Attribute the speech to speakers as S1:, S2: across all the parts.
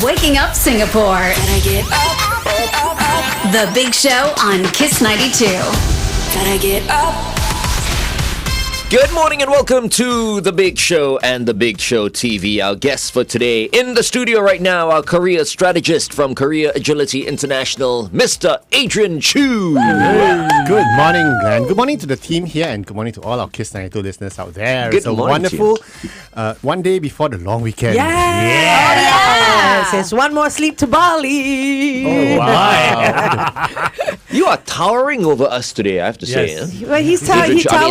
S1: Waking Up Singapore. Gotta get up. The Big Show on Kiss 92. Gotta get up.
S2: Good morning and welcome to The Big Show and The Big Show TV. Our guest for today in the studio right now, our career strategist from Career Agility International, Mr. Adrian Choo.
S3: Good morning, Glenn. Good morning to the team here and good morning to all our Kiss 92 listeners out there.
S2: Good
S3: it's a
S2: morning
S3: wonderful one day before the long weekend.
S4: Yes! It's one more sleep to Bali.
S3: Oh, wow.
S2: You are towering over us today, I have to say.
S3: Yes.
S4: Well, he
S2: In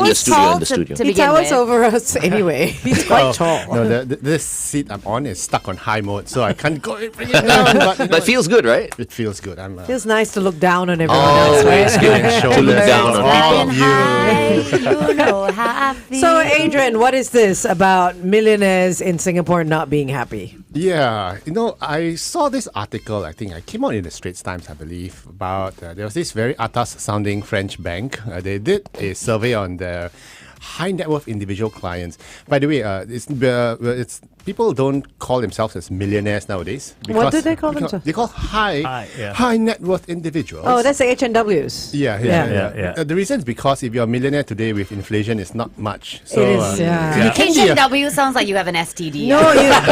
S2: the studio.
S4: He towers over us anyway. He's quite tall.
S3: No, this seat I'm on is stuck on high mode, so I can't go bring it down. But
S2: But feels good, right?
S3: it feels good.
S4: Feels nice to look down on everyone else, right?
S3: Always good
S2: To look down on
S3: all
S2: people.
S3: of you.
S5: You know how I feel.
S4: So, Adrian, what is this about millionaires in Singapore not being happy?
S3: Yeah, I saw this article, I think I came out in the Straits Times, I believe, about there was this very atas-sounding French bank. They did a survey on their high net worth individual clients. By the way, it's people don't call themselves as millionaires nowadays.
S4: What do they call themselves?
S3: They call high net worth individuals.
S4: Oh, that's the HNWs.
S3: Yeah. The reason is because if you're a millionaire today with inflation, it's not much. So,
S4: It is, yeah.
S3: You can be a-
S5: HNW sounds like you have an STD.
S4: No, you want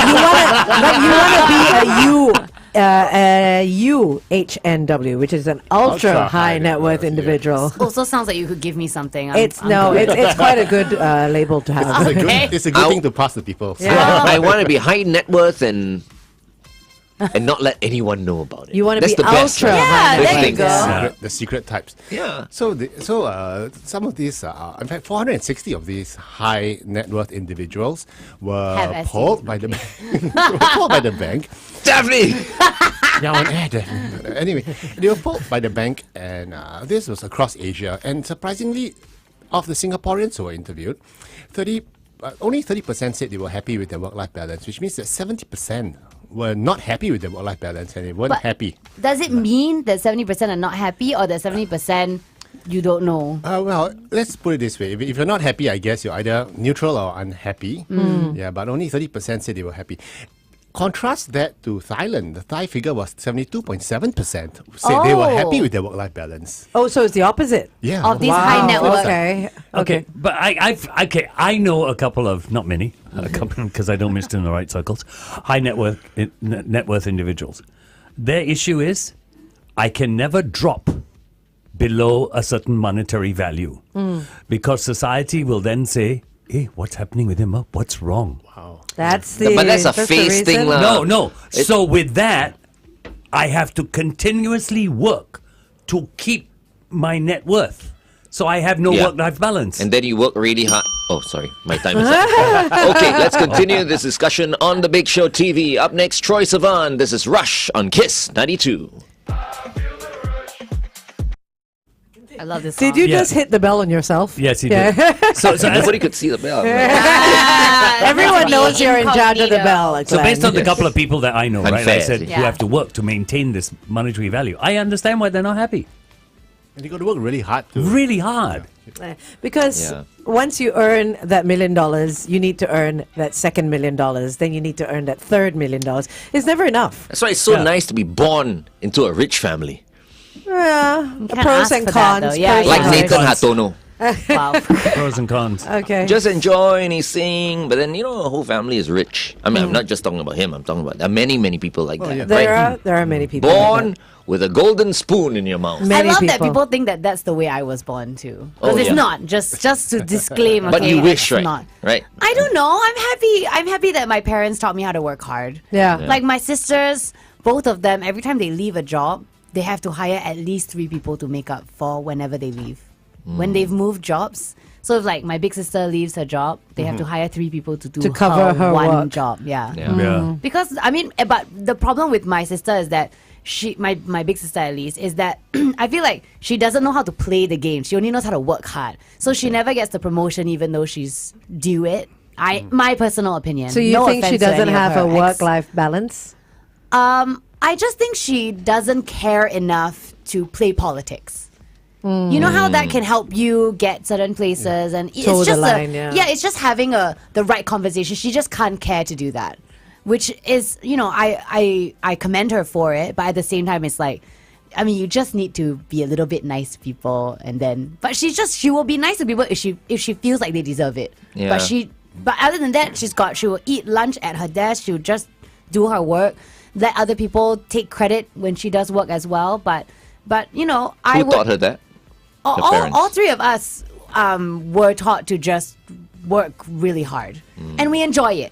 S4: to be a UHNW, which is an ultra high net worth individual.
S5: Also sounds like you could give me something.
S4: It's quite a good label to have.
S3: It's a good thing to pass to people. So-
S2: I want to be high net worth and not let anyone know about it.
S4: You want to
S2: That's
S4: be
S2: the best,
S4: ultra
S2: right?
S4: high
S5: Yeah,
S4: net
S5: there you
S4: worth.
S5: go.
S3: The secret types.
S2: Yeah.
S3: So some of these, in fact, 460 of these high net worth individuals were
S5: Have
S3: polled by the polled by the bank.
S2: Daphne!
S3: Yeah, on air, definitely. Anyway, they were polled by the bank, and this was across Asia. And surprisingly, of the Singaporeans who were interviewed, only 30% said they were happy with their work-life balance, which means that 70% were not happy with their work-life balance and they weren't happy.
S5: Does it mean that 70% are not happy or that 70% you don't know?
S3: Well, let's put it this way. If you're not happy, I guess you're either neutral or unhappy. Yeah, but only 30% said they were happy. Contrast that to Thailand. The Thai figure was 72.7% said they were happy with their work-life balance.
S4: Oh, so it's the opposite.
S3: Yeah.
S5: Of these high net worth.
S4: Okay.
S6: But I know a couple of, not many, a couple because I don't mix in the right circles, high net worth individuals. Their issue is I can never drop below a certain monetary value because society will then say, hey, what's happening with him? What's wrong?
S3: Wow.
S4: That's
S2: But that's a
S4: the
S2: face thing,
S4: reason.
S2: lah.
S6: No. So with that, I have to continuously work to keep my net worth. So I have no
S2: Yeah.
S6: work-life balance.
S2: And then you work really hard. Oh, sorry. My time is up. Okay, let's continue this discussion on The Big Show TV. Up next, Troy Sivan. This is Rush on Kiss 92.
S5: I love this song.
S4: Did you
S6: Yeah.
S4: just hit the bell on yourself?
S6: Yes, he did. So as,
S2: Nobody could see the bell.
S4: Everyone knows you're in charge of the bell.
S6: So based on the
S2: Yes.
S6: couple of people that I know, right,
S2: Unfair.
S6: I said
S5: Yeah.
S6: you have to work to maintain this monetary value. I understand why they're not happy.
S3: And you got to work really hard to...
S6: Really hard.
S4: Because
S2: Yeah.
S4: once you earn that $1 million, you need to earn that second $1 million. Then you need to earn that third $1 million. It's never enough.
S2: That's why it's so nice to be born into a rich family.
S4: Yeah,
S5: can't
S4: pros
S5: ask
S4: and
S5: for that,
S4: cons.
S5: though. Yeah,
S4: pros
S2: Like
S4: and
S2: Nathan
S4: cons.
S2: Hartono.
S5: Wow.
S6: Pros and cons.
S4: Okay.
S2: Just enjoy and he sing, but then, the whole family is rich. I mean, I'm not just talking about him. I'm talking about there are many, many people like that.
S3: yeah.
S4: there are many people. like
S2: Born
S4: that.
S2: with a golden spoon in your mouth.
S4: Ma-
S5: I
S4: Many
S5: love that
S4: people.
S5: people think that that's the way I was born too. Because
S2: Oh,
S5: it's
S2: yeah.
S5: not. Just to disclaim,
S2: But
S5: okay,
S2: you wish,
S5: it's
S2: right?
S5: not.
S2: Right?
S5: I don't know. I'm happy that my parents taught me how to work hard.
S4: Yeah.
S5: Like my sisters, both of them, every time they leave a job, they have to hire at least 3 people to make up for whenever they leave. When they've moved jobs. So if like my big sister leaves her job, they have to hire 3 people to do
S4: To cover her
S5: one
S4: work.
S5: job. Yeah.
S6: Yeah.
S5: Because I mean, but the problem with my sister is that my big sister at least is that I feel like she doesn't know how to play the game. She only knows how to work hard. So she never gets the promotion even though she's due it. My personal opinion.
S4: So you
S5: No
S4: think she
S5: offense to
S4: doesn't
S5: any of
S4: have
S5: her
S4: a
S5: ex-
S4: work-life balance?
S5: I just think she doesn't care enough to play politics. You know how that can help you get certain places, and
S4: Toe
S5: it's
S4: the
S5: just
S4: line, yeah.
S5: it's just having the right conversation. She just can't care to do that. which is, I commend her for it, but at the same time, it's like, I mean, you just need to be a little bit nice to people, and then, but she will be nice to people if she feels like they deserve it.
S2: Yeah.
S5: But other than that, she will eat lunch at her desk. She'll just do her work, let other people take credit when she does work as well. But
S2: Who taught her that? Her parents?
S5: all three of us were taught to just work really hard, and we enjoy it.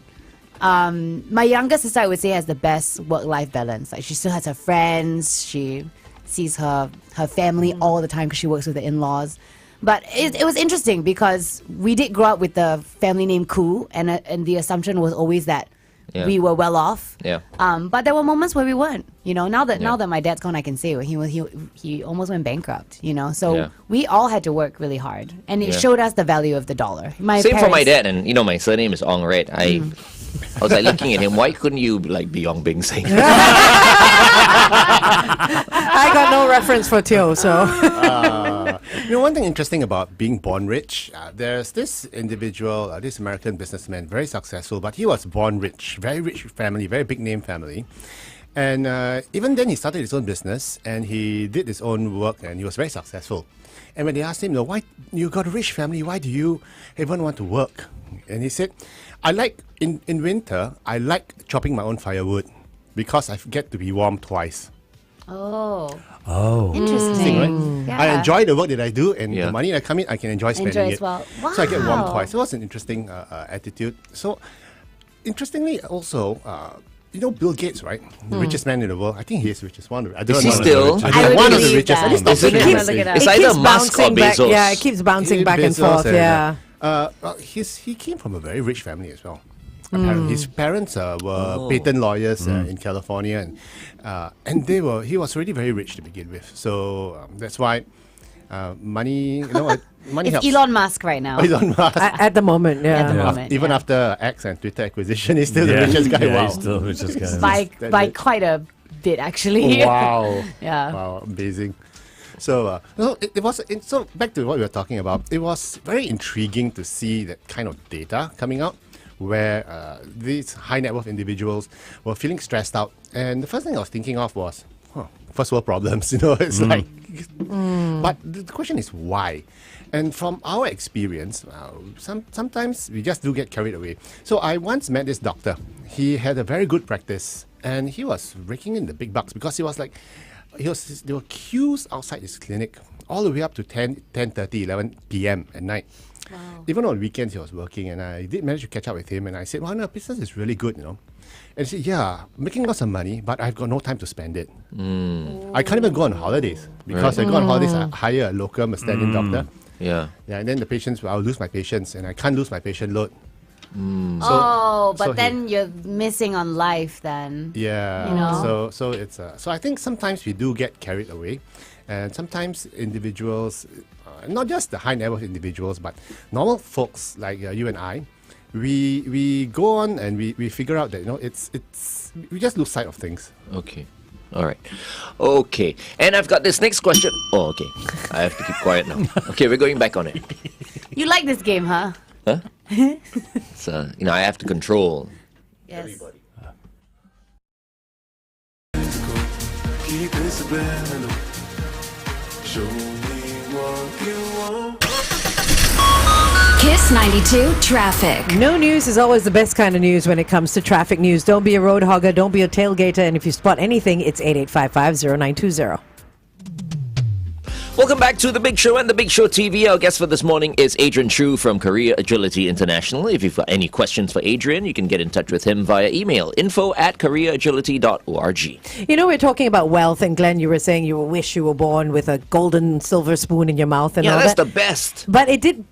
S5: My younger sister, I would say, has the best work-life balance. Like, she still has her friends. She sees her family all the time because she works with the in-laws. But it was interesting because we did grow up with the family name Koo, and the assumption was always that we were well off.
S2: Yeah.
S5: But there were moments where we weren't. Now that my dad's gone, I can say he almost went bankrupt. So we all had to work really hard, and it showed us the value of the dollar.
S2: Same for my dad, and my surname is Ong, right? I was like looking at him. Why couldn't you be Ong Bing Seng?
S4: I got no reference for Teo, so.
S3: One thing interesting about being born rich, there's this individual, this American businessman, very successful, but he was born rich family, very big name family. And even then, he started his own business and he did his own work and he was very successful. And when they asked him, why you got a rich family, why do you even want to work? And he said, I like, in winter, I like chopping my own firewood because I get to be warm twice.
S5: Oh, interesting.
S3: Right?
S5: Yeah.
S3: I enjoy the work that I do, and the money that come in, I can enjoy spending
S5: as
S3: it.
S5: well.
S3: So I get warm
S5: Wow.
S3: twice. So it was an interesting attitude. So, interestingly, also, Bill Gates, right? The richest man in the world. I think he is the richest one. I don't
S2: Is he
S3: know.
S2: still?
S5: I would
S3: One of the
S5: believe
S3: richest.
S5: that.
S3: At least top
S2: Isn't
S3: three,
S2: it?
S3: I
S5: Keeps-
S3: would say.
S5: it
S2: It's
S4: It
S2: either
S4: keeps
S2: Musk or
S4: bouncing back.
S2: Bezos.
S4: Yeah, it keeps bouncing back and
S3: Bezos
S4: forth. Yeah.
S3: Well, he came from a very rich family as well. Apparently, his parents were patent lawyers in California, and he was already very rich to begin with. So that's why money, money
S5: It's
S3: helps.
S5: Elon Musk right now.
S3: Elon Musk.
S4: At the moment, yeah.
S5: At the moment,
S3: Even
S5: yeah.
S3: after X and Twitter acquisition, he's still the richest guy.
S6: Yeah,
S3: Wow.
S6: he's still the richest guy.
S5: by quite a bit, actually.
S3: Wow.
S5: Yeah.
S3: Wow, amazing. So, so back to what we were talking about. It was very intriguing to see that kind of data coming out where these high net worth individuals were feeling stressed out. And the first thing I was thinking of was, first world problems, it's like, but the question is why? And from our experience, sometimes we just do get carried away. So I once met this doctor. He had a very good practice and he was raking in the big bucks because he was like, there were queues outside his clinic all the way up to 10:30, 11 p.m. at night.
S5: Wow.
S3: Even on weekends he was working, and I did manage to catch up with him, and I said, well, no, business is really good, And he said, yeah, making lots of money, but I've got no time to spend it. I can't even go on holidays because I go on holidays, I hire a locum, a stand-in doctor.
S2: Yeah.
S3: Yeah, and then I'll lose my patients, and I can't lose my patient load.
S5: But then you're missing on life then.
S3: Yeah. So it's so I think sometimes we do get carried away, and sometimes individuals, not just the high net worth individuals, but normal folks like you and I, we go on and we figure out that it's we just lose sight of things.
S2: Okay. All right. Okay. And I've got this next question. Oh, okay. I have to keep quiet now. Okay, we're going back on it.
S5: You like this game, huh?
S2: Huh? So, I have to control.
S5: Yes.
S7: Keep it subliminal. Show me what you want.
S1: Kiss 92 traffic.
S4: No news is always the best kind of news when it comes to traffic news. Don't be a road hogger, don't be a tailgater, and if you spot anything, it's 8855-0920.
S2: Welcome back to The Big Show and The Big Show TV. Our guest for this morning is Adrian Choo from Korea Agility International. If you've got any questions for Adrian, you can get in touch with him via email, info@koreaagility.org.
S4: We're talking about wealth, and Glenn, you were saying you wish you were born with a golden silver spoon in your mouth and
S2: Yeah,
S4: all
S2: that's
S4: that.
S2: the best.
S4: But it did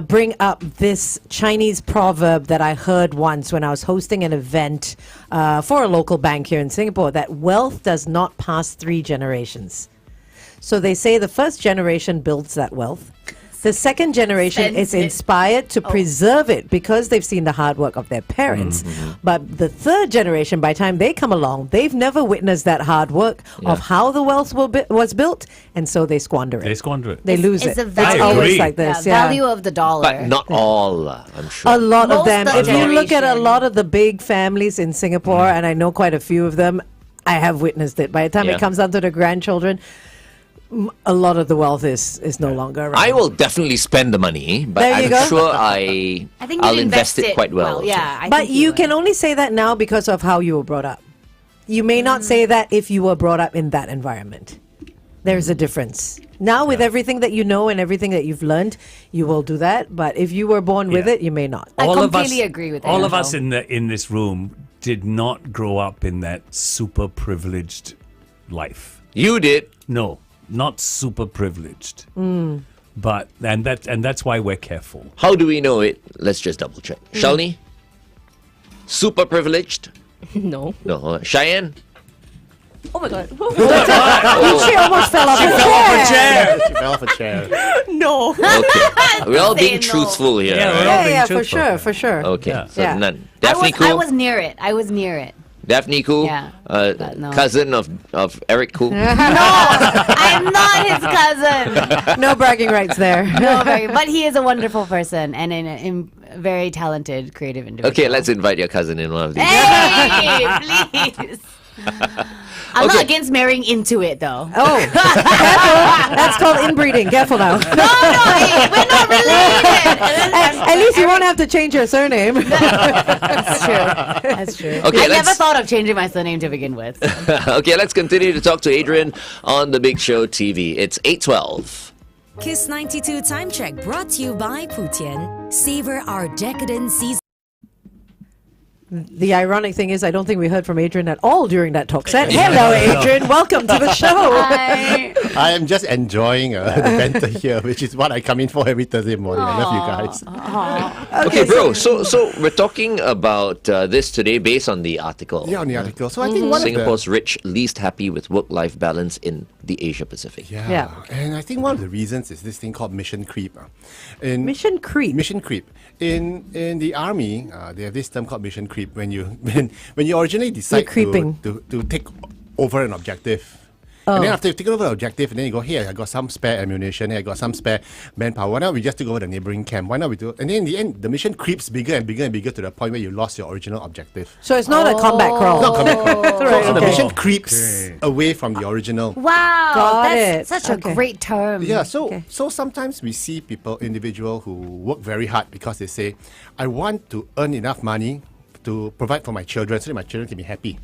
S4: bring up this Chinese proverb that I heard once when I was hosting an event for a local bank here in Singapore, that wealth does not pass 3 generations. So they say the first generation builds that wealth. The second generation
S5: Spends
S4: is
S5: it.
S4: inspired to preserve it because they've seen the hard work of their parents. But the third generation, by the time they come along, they've never witnessed that hard work of how the wealth was built, and so they squander it.
S6: They squander it.
S4: They lose
S5: It's
S4: it.
S5: a value.
S4: It's always
S6: agree.
S4: like this. Yeah.
S5: Value of the dollar.
S2: But not all, I'm sure.
S4: A lot of
S5: Most
S4: them.
S5: of
S4: If you look at a
S5: generation.
S4: lot of the big families in Singapore, and I know quite a few of them, I have witnessed it. By the time
S2: Yeah.
S4: it comes down to the grandchildren, a lot of the wealth is no longer around.
S2: I will definitely spend the money, but
S4: There you
S2: I'm
S4: go.
S2: sure
S5: I think
S2: I'll
S5: you'd
S2: invest it quite well.
S5: Yeah, I
S4: But
S5: think
S4: you
S5: would.
S4: can only say that now because of how you were brought up. You may not say that if you were brought up in that environment. There's a difference. Now, with everything that you know and everything that you've learned, you will do that. But if you were born with
S6: Yeah.
S4: it, you may not.
S5: I
S6: All of
S5: completely
S6: us,
S5: agree with
S6: all of
S5: Angel.
S6: us in this room did not grow up in that super privileged life.
S2: You did.
S6: No, not super privileged. But and that's why we're careful.
S2: How do we know it? Let's just double check. Shalini? Super privileged?
S8: No.
S2: No. Cheyenne?
S8: Oh my god.
S4: She almost fell off her chair.
S3: She fell off a chair.
S8: No.
S2: Okay. We're all
S5: Say
S2: being
S5: no.
S2: truthful here.
S6: Yeah,
S2: right?
S6: we're all
S4: Yeah,
S6: being
S4: yeah, for
S6: truthful.
S4: sure, for sure.
S2: Okay.
S6: Yeah.
S2: So
S4: Yeah.
S2: none.
S5: I
S2: Daphne
S5: was,
S2: Koo?
S5: I was near it. I was near it.
S2: Daphne Koo?
S5: Yeah, but no.
S2: Cousin of Eric Koo?
S5: I'm not his cousin.
S4: No bragging rights there.
S5: No, but he is a wonderful person and a very talented, creative individual.
S2: Okay, let's invite your cousin in one of these.
S5: Hey, please. I'm
S2: Okay.
S5: not against marrying into it, though.
S4: Oh, careful. That's called inbreeding. Careful now.
S5: Hey, we're not related.
S4: At least you won't have to change your surname.
S5: That's true. That's true.
S2: Okay,
S5: I never
S2: let's-
S5: thought of changing my surname to begin with.
S2: Okay, let's continue to talk to Adrian on The Big Show TV. It's 8:12.
S1: Kiss 92 Time Check brought to you by Putian. Savor our decadent season.
S4: The ironic thing is, I don't think we heard from Adrian at all during that talk set. Hello, Adrian. Welcome to the show.
S3: I am just enjoying the banter here, which is what I come in for every Thursday morning. I love you guys.
S2: Okay, bro. So we're talking about this today based on the article.
S3: Yeah, on the article. So I think one
S2: Singapore's rich least happy with work-life balance in the Asia Pacific.
S3: Yeah. And I think one of the reasons is this thing called mission creep.
S4: Mission creep.
S3: Mission creep. In the army, they have this term called mission creep. When you when you originally decide
S4: creeping.
S3: to take over an objective. And then after you take over the objective, and then you go, hey, I got some spare ammunition, hey, I got some spare manpower. Why not we just take over the neighboring camp? Why not we do? And then in the end, the mission creeps bigger and bigger and bigger to the point where you lost your original objective.
S4: So it's not a combat crawl.
S3: Not coming
S4: Right,
S3: So the
S4: okay.
S3: mission creeps away from the original.
S5: Wow,
S4: Got
S5: that's
S4: it.
S5: such a
S4: Okay.
S5: great term.
S3: Yeah, so sometimes we see individual who work very hard because they say, I want to earn enough money to provide for my children so that my children can be happy.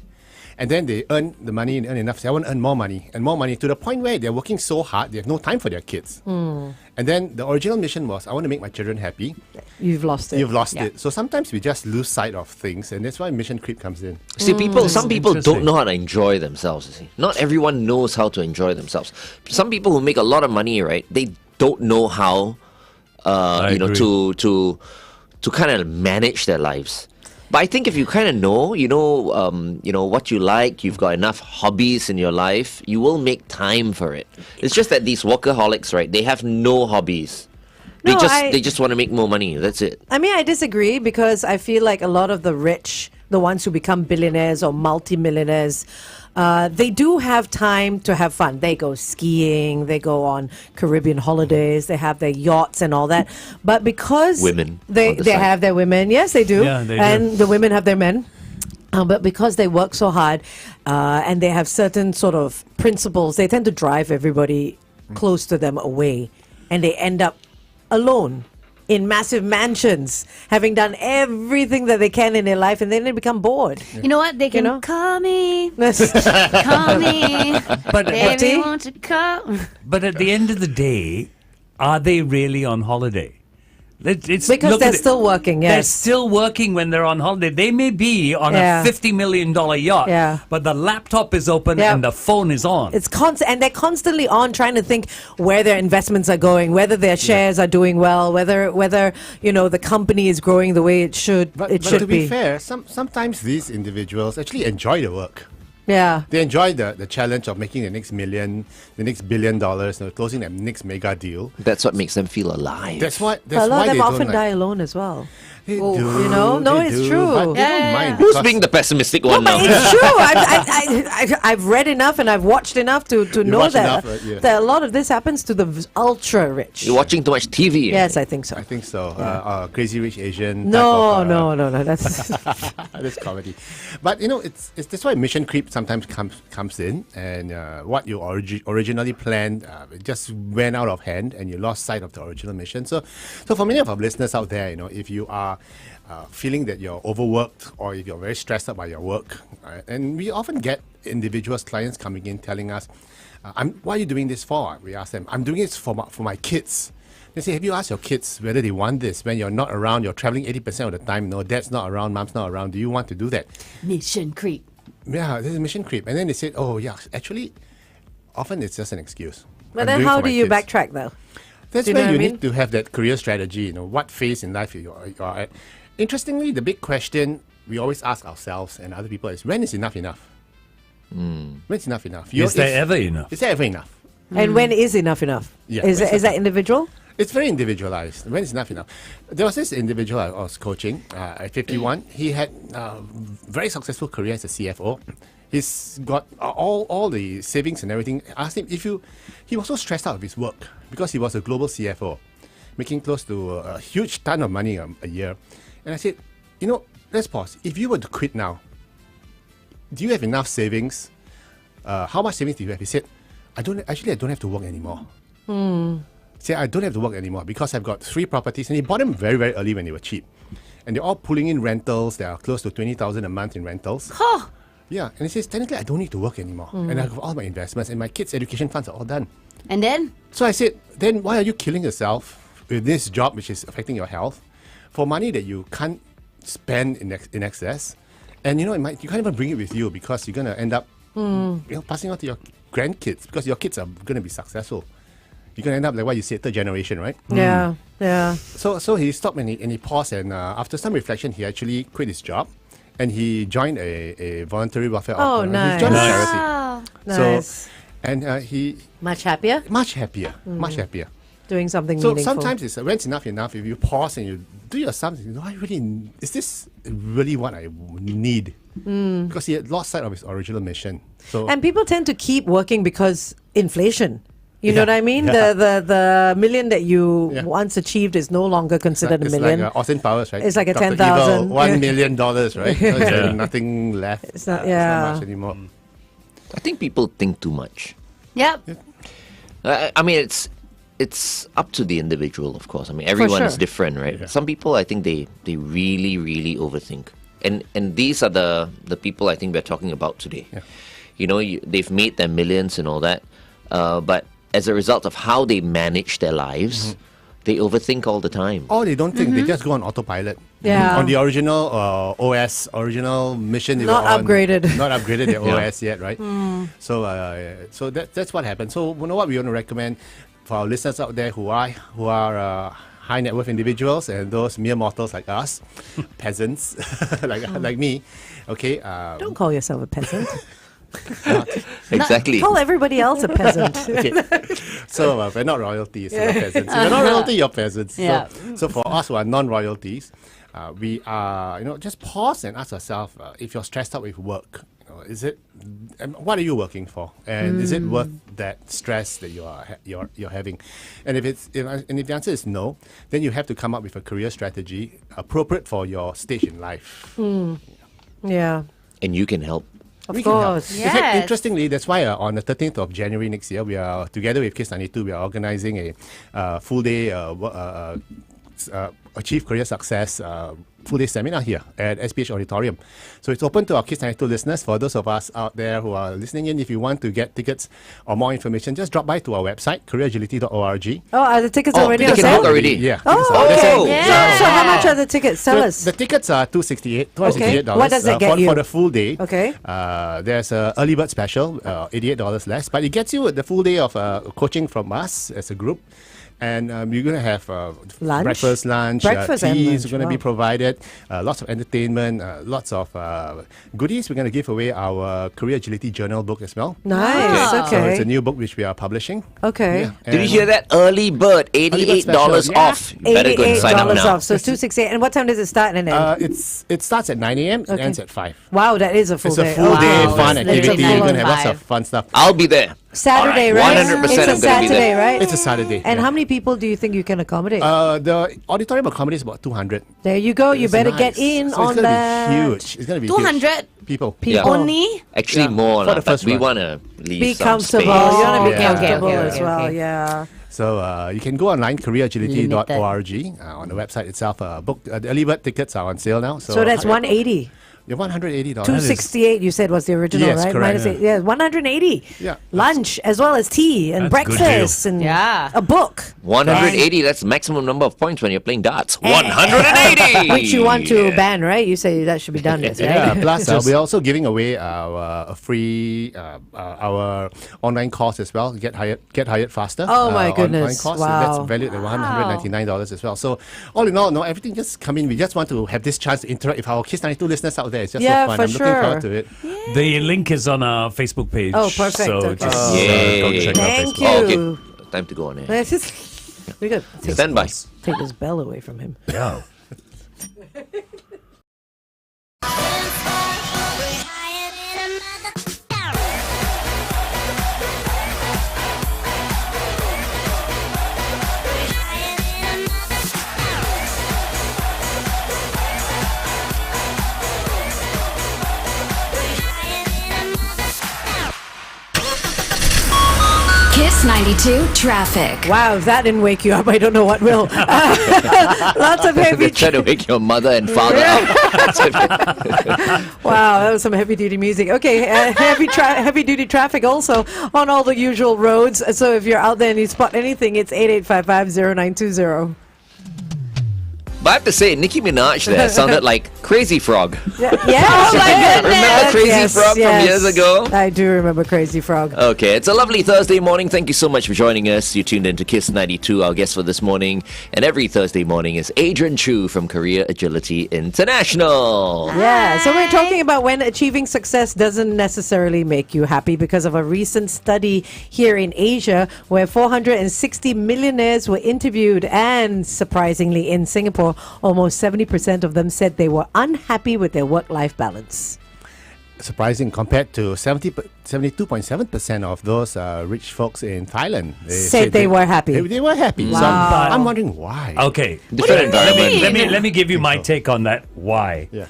S3: And then they earn the money and earn enough. Say, I want to earn more money and more money to the point where they're working so hard, they have no time for their kids. And then the original mission was, I want to make my children happy.
S4: You've lost it.
S3: You've lost it. So sometimes we just lose sight of things, and that's why mission creep comes in.
S2: See, some people don't
S6: interesting.
S2: know how to enjoy themselves. You see, not everyone knows how to enjoy themselves. Some people who make a lot of money, right? They don't know how,
S6: I agree.
S2: to kind of manage their lives. But I think if you kind of know, you know what you like, you've got enough hobbies in your life, you will make time for it. It's just that these workaholics, right? They have no hobbies. They
S4: No,
S2: they just want to make more money. That's it.
S4: I mean, I disagree because I feel like a lot of the rich, the ones who become billionaires or multimillionaires, they do have time to have fun. They go skiing, they go on Caribbean holidays, they have their yachts and all that. But because
S2: Women
S4: they
S2: on the
S4: they
S2: side.
S4: have their women, yes, they do,
S6: Yeah, they do.
S4: and the women have their men. But because they work so hard and they have certain sort of principles, they tend to drive everybody close to them away, and they end up alone in massive mansions, having done everything that they can in their life, and then they become bored.
S5: You know what? They can
S4: know?
S5: call me,
S4: That's-
S5: call me.
S6: But
S5: Baby, won't you come?
S6: but at the end of the day, are they really on holiday? It's,
S4: Because
S6: look
S4: they're
S6: at it.
S4: still working,
S6: They're
S4: yes.
S6: still working when they're on holiday. They may be on
S4: Yeah.
S6: a $50 million yacht,
S4: Yeah.
S6: but the laptop is open
S4: Yeah.
S6: and the phone is on.
S4: It's constant, and they're constantly on trying to think where their investments are going, whether their shares are doing well, whether the company is growing the way it should.
S3: But
S4: it
S3: to
S4: should
S3: be fair, sometimes these individuals actually enjoy the work.
S4: Yeah.
S3: They enjoy the challenge of making the next million, the next $1 billion, closing that next mega deal.
S2: That's what makes them feel alive.
S3: That's why.
S4: But
S3: That's
S4: a lot
S3: why
S4: of them
S3: they
S4: often
S3: don't
S4: die alone as well.
S3: They do,
S4: You know? No,
S3: they
S4: it's
S3: do,
S4: true.
S3: But they don't mind.
S2: Who's
S3: because-
S2: being the pessimistic
S4: No,
S2: one
S4: but
S2: now?
S4: it's true. I've read enough and I've watched enough to know
S3: watched
S4: that,
S3: enough, right? Yeah.
S4: that a lot of this happens to the ultra rich.
S2: You're watching too much TV.
S4: Yes, I think so.
S3: I think so. Crazy Rich Asian.
S4: No,
S3: type of,
S4: no. That's
S3: This comedy, but it's that's why mission creep sometimes comes in, and what you originally planned it just went out of hand, and you lost sight of the original mission. So for many of our listeners out there, if you are feeling that you're overworked, or if you're very stressed out by your work, and we often get individuals, clients coming in telling us, "Why are you doing this for?" We ask them, "I'm doing it for my kids." They say, have you asked your kids whether they want this when you're not around? You're traveling 80% of the time. No, dad's not around, mom's not around. Do you want to do that?
S5: Mission creep.
S3: Yeah, this is mission creep. And then they said, oh, yeah, actually, often it's just an excuse.
S4: But
S3: I'm
S4: then
S3: doing
S4: how
S3: for
S4: do
S3: my
S4: you
S3: kids.
S4: backtrack though?
S3: That's
S4: Do you know
S3: where
S4: what
S3: you
S4: I mean?
S3: need to have that career strategy, what phase in life you are at. Interestingly, the big question we always ask ourselves and other people is, when is enough enough? When is enough enough?
S6: Is there ever enough?
S3: Is there ever enough?
S4: And when is enough enough?
S3: Yeah,
S4: Is
S3: when's
S4: that individual?
S3: It's very individualized. When is enough enough? There was this individual I was coaching at 51. He had a very successful career as a CFO. He's got all the savings and everything. I asked him he was so stressed out of his work because he was a global CFO, making close to a huge ton of money a year. And I said, let's pause. If you were to quit now, do you have enough savings? How much savings do you have? He said, I don't have to work anymore. Say, I don't have to work anymore because I've got 3 properties, and he bought them very, very early when they were cheap. And they're all pulling in rentals. They are close to 20,000 a month in rentals. Yeah, and he says, technically, I don't need to work anymore. And I have all my investments, and my kids' education funds are all done.
S5: And then?
S3: So I said, then why are you killing yourself with this job, which is affecting your health, for money that you can't spend in excess? And you can't even bring it with you because you're going to end up passing on to your grandkids because your kids are going to be successful. You're going to end up like what you said, third generation, right?
S4: Yeah.
S3: So he stopped and he paused, and after some reflection, he actually quit his job and he joined a voluntary welfare
S4: Oh,
S3: organ.
S4: nice.
S3: He joined a
S6: Nice.
S3: charity.
S5: Ah.
S4: Nice.
S3: And he
S4: Much happier
S3: much happier.
S4: doing something
S3: So
S4: meaningful.
S3: sometimes it's when's enough enough. If you pause and you do your something, is this really what I need? Because he had lost sight of his original mission. So
S4: And people tend to keep working because inflation. You know
S3: Yeah,
S4: what I mean?
S3: yeah.
S4: The million that you
S3: Yeah.
S4: once achieved is no longer considered
S3: it's
S4: a million.
S3: like Austin Powers, right?
S4: It's like a
S3: Dr.
S4: 10,000.
S3: Evil, $1 million, right? So it's
S6: Yeah.
S3: like nothing left.
S4: It's not-
S3: It's
S4: yeah.
S3: not much anymore.
S2: I think people think too much.
S5: Yep.
S2: I mean, it's up to the individual, of course. I mean, everyone is
S4: sure.
S2: different, right? Some people, I think they really, really overthink, and these are the people I think we're talking about today.
S3: Yeah.
S2: They've made their millions and all that, but as a result of how they manage their lives, they overthink all the time.
S3: Or they don't think, they just go on autopilot.
S4: Yeah.
S3: On the original OS, original mission. they
S4: Not
S3: were on,
S4: upgraded.
S3: Not upgraded their
S2: Yeah.
S3: OS yet, right? So that's what happened. So you know what we want to recommend for our listeners out there who are high net worth individuals and those mere mortals like us, peasants like me. Okay.
S4: Don't call yourself a peasant.
S2: Exactly.
S4: Call everybody else a peasant.
S3: So we're not royalties, we're peasants. If you're not royalty, you're peasants.
S5: Yeah.
S3: So for us who are non-royalties, we are, just pause and ask ourselves, if you're stressed out with work, is it, what are you working for? And is it worth that stress that you're having? And if the answer is no, then you have to come up with a career strategy appropriate for your stage in life.
S4: Yeah.
S2: And you can help.
S4: Of
S3: We can help.
S4: course.
S3: In fact,
S5: Yes.
S3: interestingly, that's why on the 13th of January next year, we are together with Kiss 92. We are organizing a full day Achieve Career Success full day seminar here at SPH Auditorium. So it's open to our Kiss 92 listeners. For those of us out there who are listening in, if you want to get tickets or more information, just drop by to our website, careeragility.org.
S4: Oh, are the tickets
S2: Oh,
S4: already
S2: they
S4: on
S2: can
S4: sale?
S2: book already.
S3: Yeah.
S2: Oh,
S3: tickets are-
S2: okay.
S3: there's a-
S5: Yeah.
S4: So how much are the tickets? Tell us.
S3: The tickets are $268.
S4: Okay. What does that get you?
S3: For the full day.
S4: Okay.
S3: There's a early bird special, $88 less, but it gets you the full day of coaching from us as a group. And you're going to have
S4: Lunch?
S3: breakfast, lunch,
S4: Breakfast and
S3: teas
S4: lunch,
S3: are going to be
S4: wow.
S3: provided, lots of entertainment, lots of goodies. We're going to give away our Career Agility Journal book as well.
S4: Nice.
S5: Wow.
S3: So
S4: Okay.
S3: it's a new book which we are publishing.
S4: Okay.
S3: Yeah,
S2: Did you
S3: and-
S2: hear that? Early bird, $88
S3: special, yeah.
S2: off. You better go and sign up
S4: $88
S2: now.
S4: off. So it's 268. And what time does it start and end?
S3: It starts at 9 a.m.
S4: Okay.
S3: It ends at 5.
S4: Wow, that is a full
S3: It's
S4: day.
S3: a full day
S5: Wow.
S3: fun
S5: It's
S3: activity.
S5: literally
S3: You're
S5: 9
S3: going
S5: to
S3: to have lots
S5: 5.
S3: of fun stuff.
S2: I'll be there.
S4: Saturday,
S2: All right.
S4: right?
S2: 100%
S4: It's a
S2: I'm gonna be
S4: Saturday,
S2: there.
S4: right?
S3: It's a Saturday.
S4: And
S3: yeah.
S4: how many people do you think you can accommodate?
S3: The auditorium accommodates about 200.
S4: There you go. You
S3: It's
S4: better
S3: nice.
S4: get in
S3: So
S4: on
S3: it's gonna
S4: that.
S3: be huge. It's going to be
S5: 200
S3: huge. People.
S2: Yeah.
S5: Only?
S2: Actually,
S3: Yeah,
S2: more.
S3: for
S2: lah,
S3: the
S2: but
S3: first
S2: we
S3: run.
S2: want to leave
S4: Be
S2: some
S4: comfortable.
S2: space.
S4: You want to be
S3: Yeah.
S4: comfortable
S5: Okay,
S4: as
S5: okay,
S4: well.
S5: okay.
S4: Yeah.
S3: So you can go online, careeragility.org. On the website itself, book the early bird tickets are on sale now.
S4: So that's 180.
S3: You're $180.
S4: 268 you said was the original,
S3: Yes,
S4: right?
S3: correct.
S4: Minus eight. Yeah, 180.
S3: Yeah.
S4: Lunch as well as tea and
S6: That's a good
S4: breakfast and
S5: Yeah.
S4: a book.
S2: 180, that's maximum number of points when you're playing darts. 180!
S4: Which you want to ban, right? You say that should be done, yes, right?
S3: Yeah, plus we're also giving away a free our online course as well. Get hired faster.
S4: Oh, my
S3: Online
S4: goodness.
S3: course.
S4: Wow.
S3: That's valued at $199 as well. So all in all, no, everything just come in. We just want to have this chance to interact with our Kiss 92 listeners out there. It's just
S4: Yeah,
S3: so fun.
S4: for
S3: I'm looking forward
S4: sure.
S3: to it.
S6: The link is on our Facebook page.
S4: Oh, perfect,
S6: So
S4: okay.
S6: just go
S2: Yay.
S6: check out
S4: Thank
S6: Facebook.
S4: you.
S2: Oh, okay. Time to go on air.
S4: Let's just, we got to
S2: Stand by.
S4: take this bell away from him.
S6: Yeah.
S1: Kiss 92 traffic.
S4: Wow, if that didn't wake you up, I don't know what will. Lots of heavy
S2: They try to wake your mother and father up.
S4: Wow, that was some heavy duty music. Okay, heavy duty traffic also on all the usual roads. So if you're out there and you spot anything, it's 88550920.
S2: But I have to say, Nicki Minaj there sounded like Crazy Frog.
S4: Yeah. Yes,
S5: Oh my
S4: yes,
S5: goodness.
S2: Remember Crazy
S4: yes,
S2: Frog from
S4: yes.
S2: years ago?
S4: I do remember Crazy Frog.
S2: Okay, it's a lovely Thursday morning. Thank you so much for joining us. You tuned into Kiss 92. Our guest for this morning and every Thursday morning is Adrian Choo from Career Agility International.
S4: Yeah, so we're talking about when achieving success doesn't necessarily make you happy because of a recent study here in Asia where 460 millionaires were interviewed, and surprisingly in Singapore, almost 70% of them said they were unhappy with their work-life balance.
S3: Surprising compared to 72.7% of those rich folks in Thailand.
S4: Said they were happy.
S3: They were happy. So
S4: Wow.
S3: I'm wondering why.
S6: Okay.
S2: Different environment.
S6: Let me give you my take on that. Why?
S3: Yeah.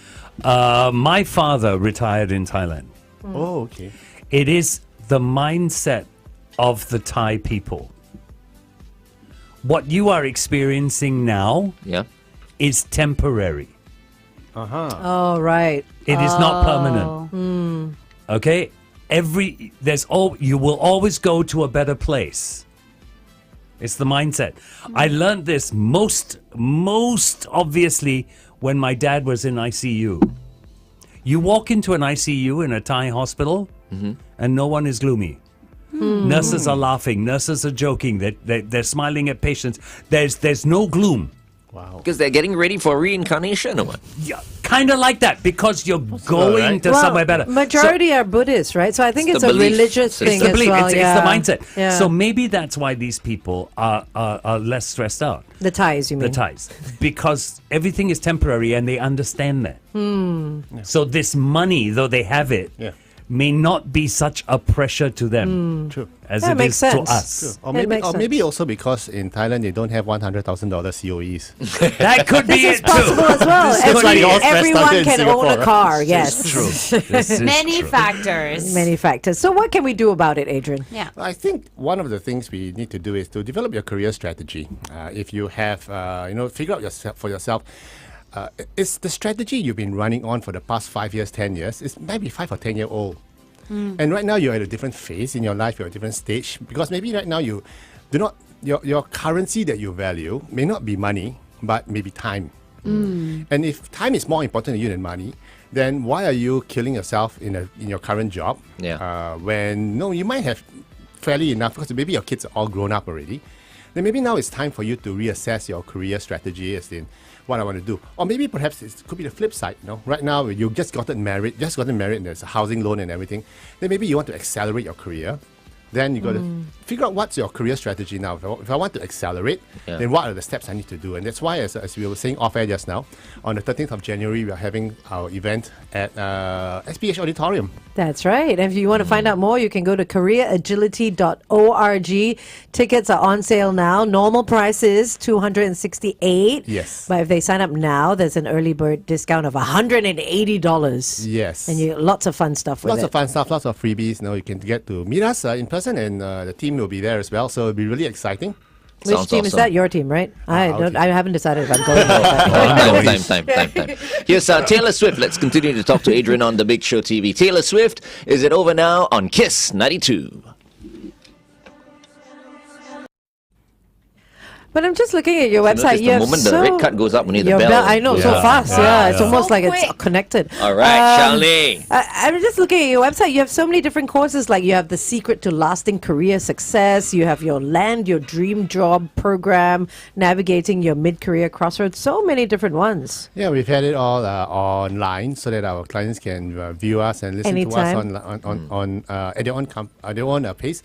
S6: My father retired in Thailand.
S3: Oh, okay.
S6: It is the mindset of the Thai people. What you are experiencing now
S2: Yeah.
S6: is temporary.
S4: Oh, right.
S6: It is not permanent. Okay? You will always go to a better place. It's the mindset. I learned this most obviously when my dad was in ICU. You walk into an ICU in a Thai hospital and no one is gloomy. Nurses are laughing. Nurses are joking. They're smiling at patients. There's no gloom.
S3: Wow.
S2: Because they're getting ready for reincarnation or what?
S6: Yeah, kind of like that because you're going
S3: right.
S6: to somewhere better.
S4: Majority are Buddhists, right? So I think
S2: It's
S4: it's
S2: the
S4: a
S2: belief
S4: religious
S2: system.
S4: thing
S6: It's the
S4: as
S6: belief.
S4: well.
S6: It's
S4: yeah.
S6: the mindset.
S4: Yeah.
S6: So maybe that's why these people are less stressed out.
S4: The Thais, you mean?
S6: The Thais, because everything is temporary and they understand that. So this money, though they have it,
S3: Yeah.
S6: may not be such a pressure to them
S3: True.
S6: as
S4: That
S6: it
S4: makes
S6: is
S4: sense.
S6: to us.
S3: Or
S4: It
S3: maybe,
S4: makes
S3: maybe
S4: sense.
S3: also because in Thailand they don't have $100,000 COEs.
S6: That could be
S4: This is
S6: it
S4: possible
S6: too.
S4: as well.
S3: This is like you're stressed out
S4: Everyone
S3: in
S4: can
S3: Singapore,
S4: own a
S3: right?
S4: car, yes.
S6: This is
S5: Many
S6: true.
S5: factors.
S4: Many factors. So what can we do about it, Adrian?
S5: Yeah.
S3: I think one of the things we need to do is to develop your career strategy. If you have, figure out for yourself. It's the strategy you've been running on for the past 5 years, 10 years. It's maybe 5 or 10 year old. And right now you're at a different phase in your life, you're at a different stage. Because maybe right now you do not, your currency that you value may not be money, but maybe time. And if time is more important to you than money, then why are you killing yourself in your current job?
S2: Yeah.
S3: When you might have fairly enough, because maybe your kids are all grown up already. then maybe now it's time for you to reassess your career strategy as in what I want to do. Or maybe perhaps it could be the flip side. Right now you just gotten married and there's a housing loan and everything. Then maybe you want to accelerate your career. Then you got to figure out what's your career strategy now. If I want to accelerate, then what are the steps I need to do? And that's why, as we were saying off air just now, on the 13th of January, we are having our event at SPH Auditorium.
S4: That's right. And if you want to find out more, you can go to careeragility.org. Tickets are on sale now. Normal price is $268.
S3: Yes.
S4: But if they sign up now, there's an early bird discount of $180.
S3: Yes.
S4: And you lots of fun stuff with
S3: Lots
S4: it.
S3: of fun stuff, lots of freebies. You can get to meet us in person, and the team will be there as well. So it'll be really exciting.
S4: Which
S2: Sounds
S4: team is
S2: awesome.
S4: that? Your team, right?
S3: okay.
S4: I haven't decided if I'm going.
S2: Time. Here's Taylor Swift. Let's continue to talk to Adrian on The Big Show TV. Taylor Swift, is it over now on Kiss 92?
S4: But I'm just looking at your website.
S2: Notice the moment the red card goes up, we need the bell.
S4: I know, so
S6: Yeah.
S4: fast. Yeah, it's almost
S5: So
S4: like it's
S5: quick.
S4: connected.
S2: All right, Charlie.
S4: I'm just looking at your website. You have so many different courses. Like you have the secret to lasting career success. You have your land your dream job program, navigating your mid-career crossroads. So many different ones.
S3: Yeah, we've had it all online so that our clients can view us and listen
S4: Anytime.
S3: to us at their own pace.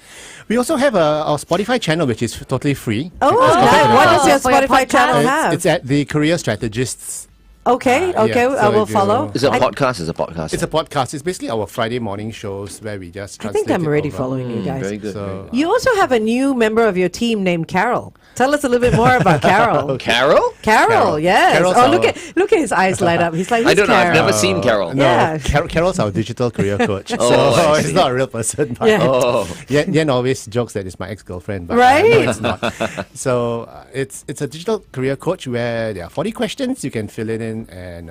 S3: We also have our Spotify channel, which is totally free.
S4: Oh,
S3: It's
S4: okay.
S3: completely
S4: What
S3: free.
S4: does your
S5: For your
S4: Spotify channel
S5: podcast?
S4: have?
S3: It's at the Career Strategists.
S4: Okay,
S3: yeah,
S4: okay,
S3: so
S4: I will
S3: if you-
S4: follow.
S2: It's a podcast. It's a podcast.
S3: It's a podcast. It's basically our Friday morning shows where we just
S4: I
S3: translate
S4: think I'm
S3: it
S4: already
S3: over.
S4: following you guys.
S2: Very good.
S3: So,
S4: You also have a new member of your team named Carol. Tell us a little bit more about Carol.
S2: Carol?
S4: Carol, yes.
S3: Carol's
S4: Oh, look
S3: our-
S4: at his eyes light up. He's like,
S2: I
S4: "Who's
S2: don't know. I've
S4: Carol?"
S2: never seen Carol.
S3: no,
S4: Yeah.
S3: Carol's our digital career coach.
S2: Oh,
S3: so
S2: I
S3: it's
S2: see.
S3: not a real person. But
S4: Yeah.
S2: Oh.
S3: Yen always jokes that it's my ex-girlfriend, but
S4: Right?
S3: no, it's not. So it's a digital career coach where there are 40 questions you can fill it in, and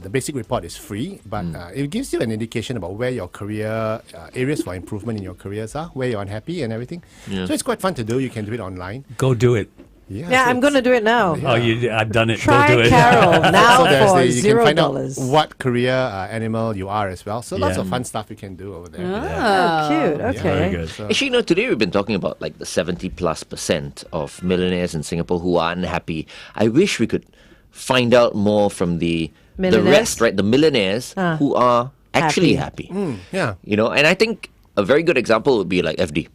S3: the basic report is free, but it gives you an indication about where your career areas for improvement in your careers are, where you're unhappy and everything. So it's quite fun to do. You can do it online.
S6: Go do it.
S4: Yeah,
S3: so
S4: I'm going to do it now.
S6: Oh, I've done it.
S4: Try
S6: Go do it.
S4: Carol now
S3: so there's
S4: for
S3: you can find out
S4: $0.
S3: what career animal you are as well. So lots
S6: Yeah.
S3: of fun stuff you can do over there.
S4: Oh, cute. Okay.
S6: Very good.
S3: So-
S2: Actually, today we've been talking about like the 70+% of millionaires in Singapore who are unhappy. I wish we could find out more from the
S4: Millionaires?
S2: rest, right? The millionaires who are actually happy.
S3: yeah.
S2: And I think a very good example would be like FD.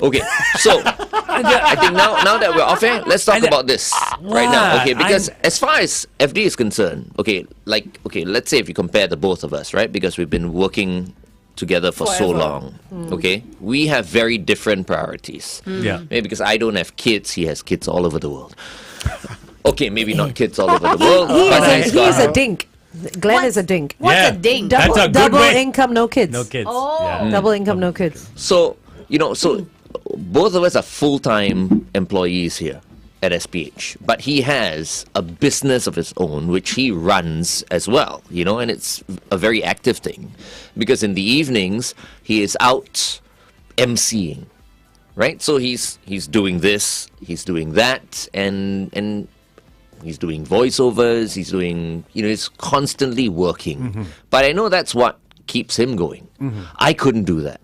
S2: Okay, so I think now that we're off air, let's talk about this right now. Okay, because as far as FD is concerned, let's say if you compare the both of us, right? Because we've been working together for so long. Okay, we have very different priorities.
S6: Yeah.
S2: Maybe because I don't have kids, he has kids all over the world. Okay, maybe not kids all over the world, but he's
S4: He is
S2: got
S4: a dink. Glenn is a dink.
S5: What's
S6: Yeah.
S5: a ding?
S6: That's a good
S4: Double
S6: way.
S4: income, no kids.
S6: No kids.
S5: Oh.
S6: Yeah.
S4: Double income, no kids.
S2: So, both of us are full-time employees here at SPH, but he has a business of his own, which he runs as well, and it's a very active thing because in the evenings, he is out emceeing, right? So he's doing this, he's doing that, and he's doing voiceovers, he's doing, he's constantly working. But I know that's what keeps him going. I couldn't do that.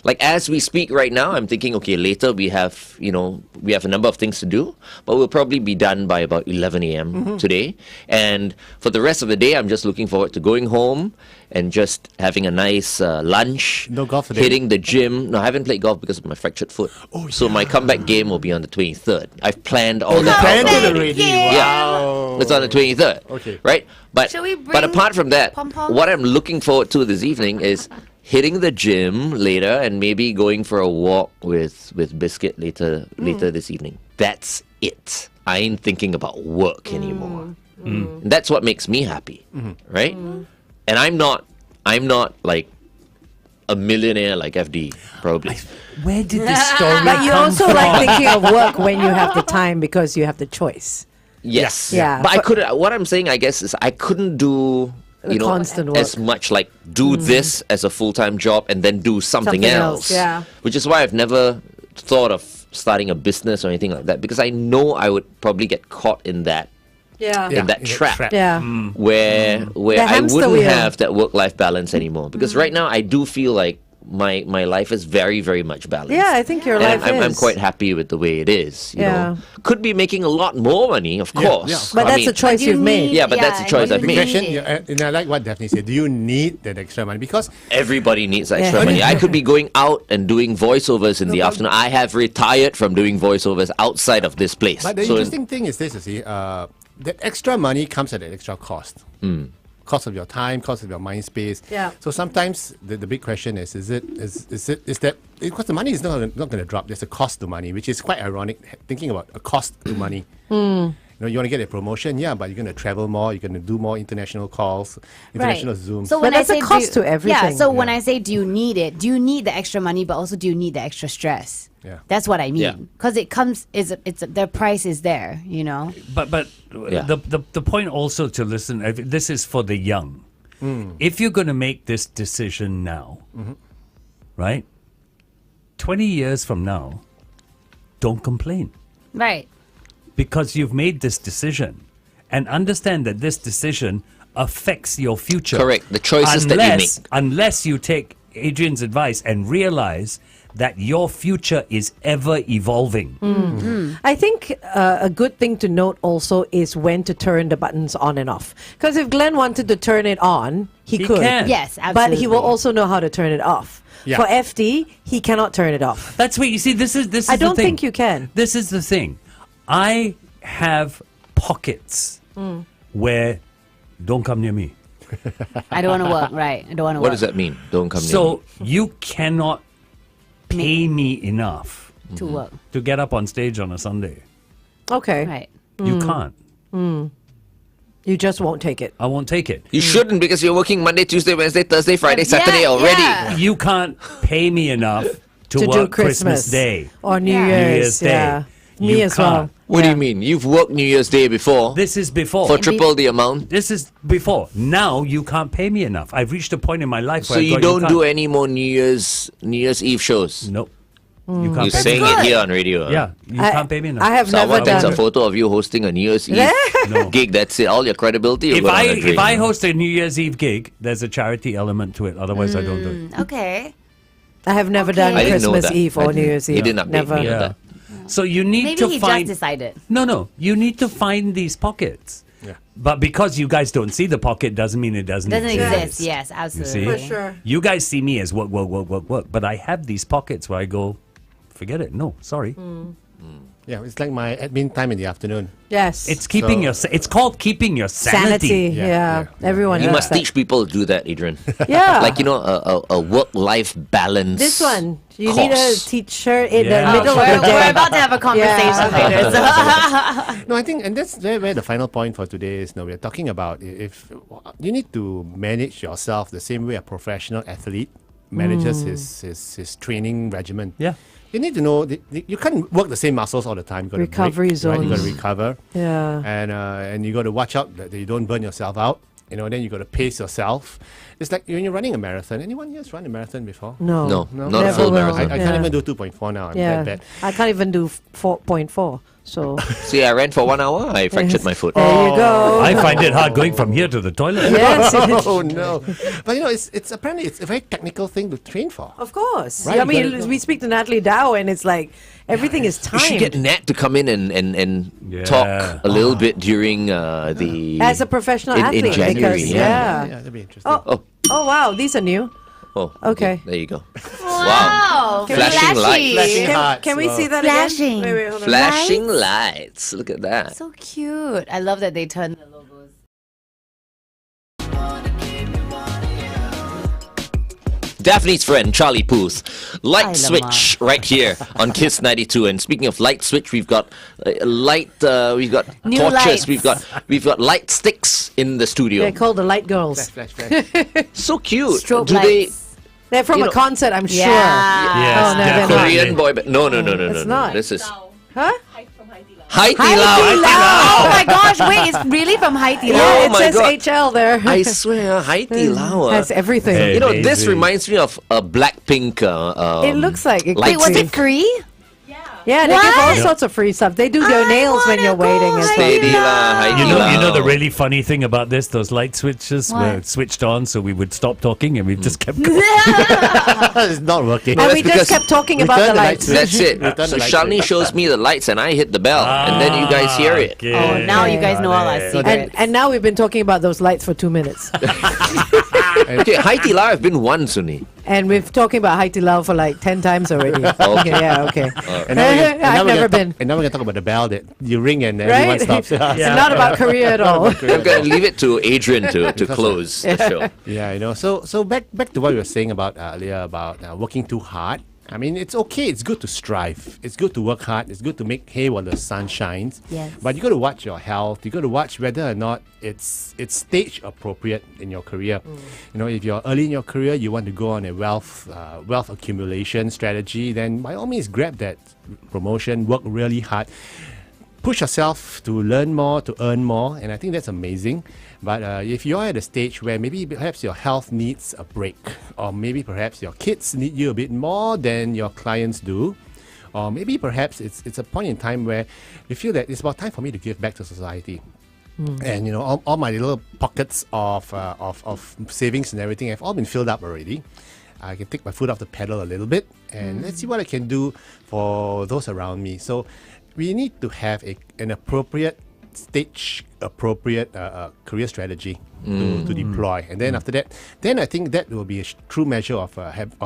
S2: Like as we speak right now, I'm thinking, okay, later we have a number of things to do, but we'll probably be done by about 11 a.m. today. And for the rest of the day, I'm just looking forward to going home and just having a nice lunch.
S3: No golf today?
S2: Hitting the gym. No, I haven't played golf because of my fractured foot. So my comeback game will be on the 23rd. I've planned all that
S3: planned
S2: out
S3: it
S2: already.
S3: already.
S2: Yeah.
S3: Wow.
S2: It's on the 23rd.
S3: Okay.
S2: Right? But
S5: Shall we
S2: but
S5: bring
S2: apart from that,
S5: pom-poms?
S2: what I'm looking forward to this evening is hitting the gym later and maybe going for a walk with Biscuit later this evening. That's it. I ain't thinking about work anymore. And that's what makes me happy. Right? And I'm not like a millionaire like FD, probably.
S6: Where did this story
S4: But you
S6: come
S4: also
S6: from?
S4: like thinking of work when you have the time because you have the choice.
S2: Yes.
S4: Yeah.
S2: But I couldn't. What I'm saying, I guess, is I couldn't do
S4: The constant work.
S2: as much like do this as a full-time job and then do something else.
S4: yeah.
S2: Which is why I've never thought of starting a business or anything like that because I know I would probably get caught in that
S4: Yeah.
S2: in that trap.
S4: Yeah.
S2: Where
S4: The
S2: I
S4: hamster
S2: wouldn't
S4: wheel.
S2: have that work-life balance anymore. Because right now I do feel like my life is very, very much balanced.
S4: Yeah, I think your
S2: And
S4: life
S2: I'm
S4: is.
S2: quite happy with the way it is. You
S4: Yeah.
S2: know, could be making a lot more money, of course.
S3: yeah, of
S4: But
S2: I
S4: that's
S2: mean,
S4: a choice
S5: But you
S4: you've made.
S5: need-
S2: Yeah, but that's a choice
S5: you
S2: I've
S3: The
S2: made.
S3: question,
S5: need it.
S3: and I like what Daphne said. Do you need that extra money? Because
S2: Everybody needs extra
S4: Yeah.
S2: money. I could be going out and doing voiceovers in the afternoon. I have retired from doing voiceovers outside of this place.
S3: But the
S2: So-
S3: interesting thing is this, you see, that extra money comes at an extra cost. Cost of your time, cost of your mind space.
S4: Yeah.
S3: So sometimes the big question is that because the money is not going to drop. There's a cost to money, which is quite ironic. Thinking about a cost to money. You know, you want to get a promotion, yeah, but you're going to travel more. You're going to do more international calls, international Zooms.
S5: So
S4: But
S5: when
S4: that's
S5: I
S4: a
S5: say
S4: cost to
S5: Yeah.
S4: everything.
S5: So when I say do you need it? Do you need the extra money, but also do you need the extra stress?
S3: Yeah.
S5: That's what I
S2: Yeah.
S5: mean. Because it comes, their price is there. You know.
S6: But
S2: Yeah.
S6: the point also to listen. This is for the young. If you're going to make this decision now, right? 20 years from now, don't complain
S5: Right.
S6: because you've made this decision, and understand that this decision affects your future.
S2: Correct. The choices that you make.
S6: Unless you take Adrian's advice and realize that your future is ever evolving.
S4: I think a good thing to note also is when to turn the buttons on and off. Because if Glenn wanted to turn it on, he
S6: He
S4: could.
S6: can.
S5: Yes, absolutely.
S4: But he will also know how to turn it off.
S3: Yeah.
S4: For FD, he cannot turn it off.
S6: That's what you see. This is
S4: I
S6: the
S4: don't
S6: thing.
S4: think you can.
S6: This is the thing. I have pockets where don't come near me.
S5: I don't want to work. Right. I don't want to work.
S2: What does that mean? Don't come near me.
S6: So you cannot pay me enough
S5: to work?
S6: to get up on stage on a Sunday.
S4: Okay.
S5: Right.
S6: You can't.
S4: You just won't take it.
S6: I won't take it.
S2: You shouldn't because you're working Monday, Tuesday, Wednesday, Thursday, Friday, Saturday already.
S5: Yeah.
S6: You can't pay me enough to
S4: To do
S6: work
S4: Christmas.
S6: Day.
S4: Or New
S5: Yeah.
S4: Year's.
S6: New Year's Day.
S4: Yeah. Me
S6: You
S4: as well.
S6: can't.
S2: What do
S4: Yeah.
S2: you mean? You've worked New Year's Day before
S6: This is before.
S2: for triple the amount.
S6: This is before. Now you can't pay me enough. I've reached a point in my life
S2: So
S6: where I
S2: you
S6: thought
S2: don't
S6: can't.
S2: do any more New Year's Eve shows.
S6: Nope. You can't
S2: You're
S6: pay me
S2: saying
S6: enough.
S2: it here on radio. huh?
S6: Yeah, you can't pay me enough.
S4: I have
S2: Someone
S4: never
S2: takes
S4: done
S2: a photo of you hosting a New Year's Eve
S6: No.
S2: gig. That's it. All your credibility. will
S6: If
S2: go down
S6: I
S2: the drain.
S6: if I host a New Year's Eve gig, there's a charity element to it. Otherwise, I don't do it.
S5: Okay.
S4: I have never
S5: Okay.
S4: done
S2: I didn't know
S4: Christmas
S2: that.
S4: Eve
S2: I
S4: or New
S2: didn't-
S4: Year's Eve.
S2: He didn't update
S4: Never.
S2: me on
S6: Yeah.
S2: that.
S6: So you need
S5: Maybe
S6: to
S5: he
S6: find.
S5: just decided.
S6: No. You need to find these pockets.
S3: Yeah.
S6: But because you guys don't see the pocket, doesn't mean it doesn't
S5: Doesn't
S6: exist.
S5: exist. Yes,
S6: You
S5: absolutely.
S6: see?
S4: For sure.
S6: You guys see me as work. But I have these pockets where I go, forget it. No, sorry.
S3: yeah, it's like my admin time in the afternoon.
S4: Yes.
S6: It's keeping
S3: So-
S6: It's called keeping your
S4: sanity.
S6: sanity.
S4: Yeah.
S3: Yeah,
S4: Everyone
S2: You
S4: does
S2: must
S4: that.
S2: teach people to do that, Adrian.
S4: Yeah.
S2: Like, you know, a work-life balance.
S4: This one. You need a
S2: course.
S4: teacher in
S6: Yeah.
S4: the middle of
S5: we're,
S4: the day.
S5: we're about to have a conversation
S4: Yeah.
S5: later. So.
S3: No, I think, and that's where the final point for today is. No, we're talking about if you need to manage yourself the same way a professional athlete manages his training regimen.
S6: Yeah.
S3: You need to know that you can't work the same muscles all the time. You got
S4: Recovery
S3: to break, right? You got to
S4: zones.
S3: recover,
S4: Yeah.
S3: and you got to watch out that you don't burn yourself out. You know, then you got to pace yourself. It's like when you're running a marathon. Anyone here run a marathon before?
S4: No.
S2: No,
S3: No.
S2: not a
S4: Never
S2: full
S4: will.
S2: marathon.
S3: I
S4: Yeah.
S3: can't even do 2.4 now. I'm
S4: Yeah.
S3: that bad.
S4: I can't even do 4.4. So
S2: See, I ran for 1 hour. I fractured my foot.
S4: there you go.
S6: I find it hard going from here to the toilet.
S4: Yes.
S3: Oh no! But you know, it's apparently it's a very technical thing to train for.
S4: Of course.
S3: Right,
S4: I
S3: you
S4: mean,
S3: gotta-
S4: we speak to Natalie Dow, and it's like everything is
S2: You should get
S4: timed.
S2: Nat to come in and
S6: Yeah.
S2: talk a little bit during the
S4: As a professional
S2: in
S4: athlete,
S2: January.
S4: because
S2: Yeah.
S3: Yeah, that'd be interesting.
S4: Oh, oh wow, these are new.
S2: Oh,
S4: Okay.
S2: There you go.
S5: Wow.
S2: Flashing light.
S3: Flashing
S4: Can,
S3: hearts.
S4: can we
S3: Wow.
S4: see that
S5: Flashing.
S4: again? Wait, hold on.
S2: Flashing lights. Look at that.
S5: So cute. I love that they turned the logos.
S2: Daphne's friend, Charlie Puth. Light
S5: Hi,
S2: switch right here on Kiss 92. And speaking of light switch, we've got we've got
S5: New
S2: torches,
S5: lights.
S2: we've got light sticks in the studio.
S4: They're called the Light Girls.
S3: Flash, flash, flash.
S2: So cute.
S5: Strobe
S2: Do
S5: lights.
S4: They're from
S2: You
S4: a
S2: know-
S4: concert, I'm sure.
S5: Yeah.
S6: Yes,
S4: Oh, no, they're
S2: they
S4: not.
S2: Korean boy band? No.
S4: It's not.
S2: This is
S4: Huh?
S2: Hai Di
S4: Hai
S2: Lao.
S4: Di Lao.
S5: Oh my gosh, wait, it's really from Hai Di
S4: Yeah,
S5: Lao.
S2: Oh
S4: it
S2: my
S4: says
S2: God.
S4: HL there.
S2: I swear, Hai Di Lao.
S4: Has everything.
S6: Hey.
S2: You know, this
S6: Amazing.
S2: reminds me of a Blackpink.
S4: It looks like it
S2: light
S5: Wait, was
S2: stick.
S5: it free?
S4: Yeah, they give all
S5: What?
S4: sorts of free stuff. They do your nails when you're waiting as well.
S2: Steady lah,
S6: You know,
S2: Hai Di Lao.
S6: the really funny thing about this? Those light switches were
S5: What?
S6: switched on, so we would stop talking and we just kept going.
S3: It's not working.
S4: And
S2: that's
S4: we
S2: because
S4: just kept talking about
S3: Return
S4: the
S3: the
S4: lights.
S3: lights.
S2: That's it.
S3: Return
S2: So
S3: the light
S2: Shalini
S3: switch.
S2: shows me the lights and I hit the bell. And then you guys hear it.
S6: Okay.
S5: Oh, now you guys know all our
S6: Got it.
S5: secrets.
S4: And now we've been talking about those lights for 2 minutes.
S2: Okay, Hai Di Lao I've been once only.
S4: And we've talking about Hai Di Lao for like 10 times already. Okay, yeah, okay.
S3: And now
S4: I've never been.
S3: And now we're going to talk about the bell that you ring and
S4: Right?
S3: everyone stops.
S4: It's not about Korea at all.
S2: I'm going to leave it to Adrian to close the show.
S3: Yeah, So back to what we were saying about earlier about working too hard. I mean, it's okay. It's good to strive. It's good to work hard. It's good to make hay while the sun shines.
S5: Yes.
S3: But you got to watch your health. You got to watch whether or not it's stage appropriate in your career. You know, if you're early in your career, you want to go on a wealth accumulation strategy, then by all means grab that promotion. Work really hard. Push yourself to learn more, to earn more, and I think that's amazing. But if you're at a stage where maybe perhaps your health needs a break, or maybe perhaps your kids need you a bit more than your clients do, or maybe perhaps it's a point in time where you feel that it's about time for me to give back to society. And you know, all my little pockets of savings and everything have all been filled up already. I can take my foot off the pedal a little bit, and let's see what I can do for those around me. So we need to have an appropriate stage appropriate career strategy to deploy, and then after that, then I think that will be a true measure of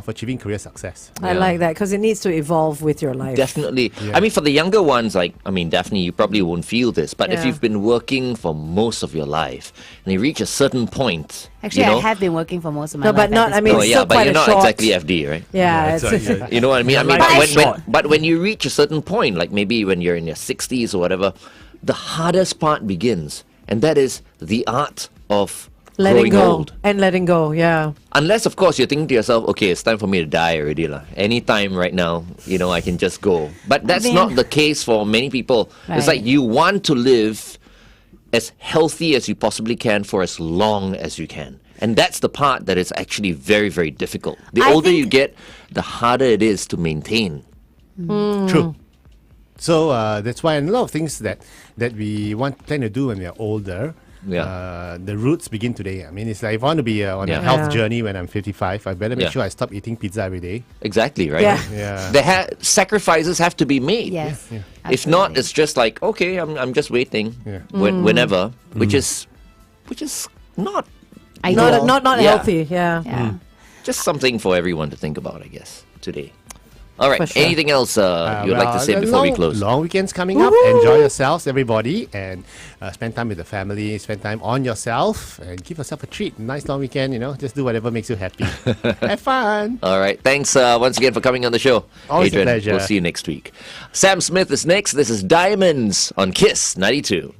S3: achieving career success.
S4: I like that because it needs to evolve with your life.
S2: Definitely. I mean, for the younger ones, Daphne, you probably won't feel this, but if
S4: Yeah.
S2: you've been working for most of your life and you reach a certain point,
S5: Actually,
S2: you know,
S5: I have been working for most of my
S4: No,
S5: life.
S4: but
S5: at
S4: not.
S5: this
S4: I mean,
S2: oh
S4: it's
S2: yeah,
S4: still
S2: but
S4: quite
S2: you're
S4: a
S2: not
S4: short.
S2: exactly FD, right?
S4: Yeah,
S6: it's
S2: You know what I mean? I mean,
S6: life is short.
S2: but when you reach a certain point, like maybe when you're in your 60s or whatever, the hardest part begins, and that is the art of
S4: letting
S2: growing
S4: go
S2: old.
S4: and letting go. Yeah.
S2: Unless, of course, you're thinking to yourself, okay, it's time for me to die already. Anytime right now, I can just go. But that's not the case for many people. It's
S5: Right.
S2: like you want to live as healthy as you possibly can for as long as you can. And that's the part that is actually very, very difficult. The
S5: I
S2: older
S5: think-
S2: you get, the harder it is to maintain.
S3: True. So that's why a lot of things that we plan to do when we are older, the roots begin today. I mean, it's like if I want to be on
S2: Yeah.
S3: a health
S4: Yeah.
S3: journey when I'm 55, I better make
S2: Yeah.
S3: sure I stop eating pizza every day.
S2: Exactly, right?
S4: Yeah.
S3: Yeah.
S2: Sacrifices have to be made.
S5: Yes.
S2: If not,
S5: absolutely.
S2: it's just like, okay, I'm just waiting
S3: Yeah.
S2: whenever, which is not
S5: Ideal.
S4: Not
S2: Yeah.
S4: healthy. Yeah.
S5: Yeah.
S2: just something for everyone to think about, I guess, today. All right.
S4: For sure.
S2: Anything else you'd like to say
S3: the
S2: before we close?
S3: Long weekends coming up. Enjoy yourselves, everybody, and spend time with the family. Spend time on yourself, and give yourself a treat. Nice long weekend. Just do whatever makes you happy. Have fun.
S2: All right. Thanks once again for coming on the show.
S3: Always a
S2: Adrian,
S3: pleasure.
S2: we'll see you next week. Sam Smith is next. This is Diamonds on Kiss 92.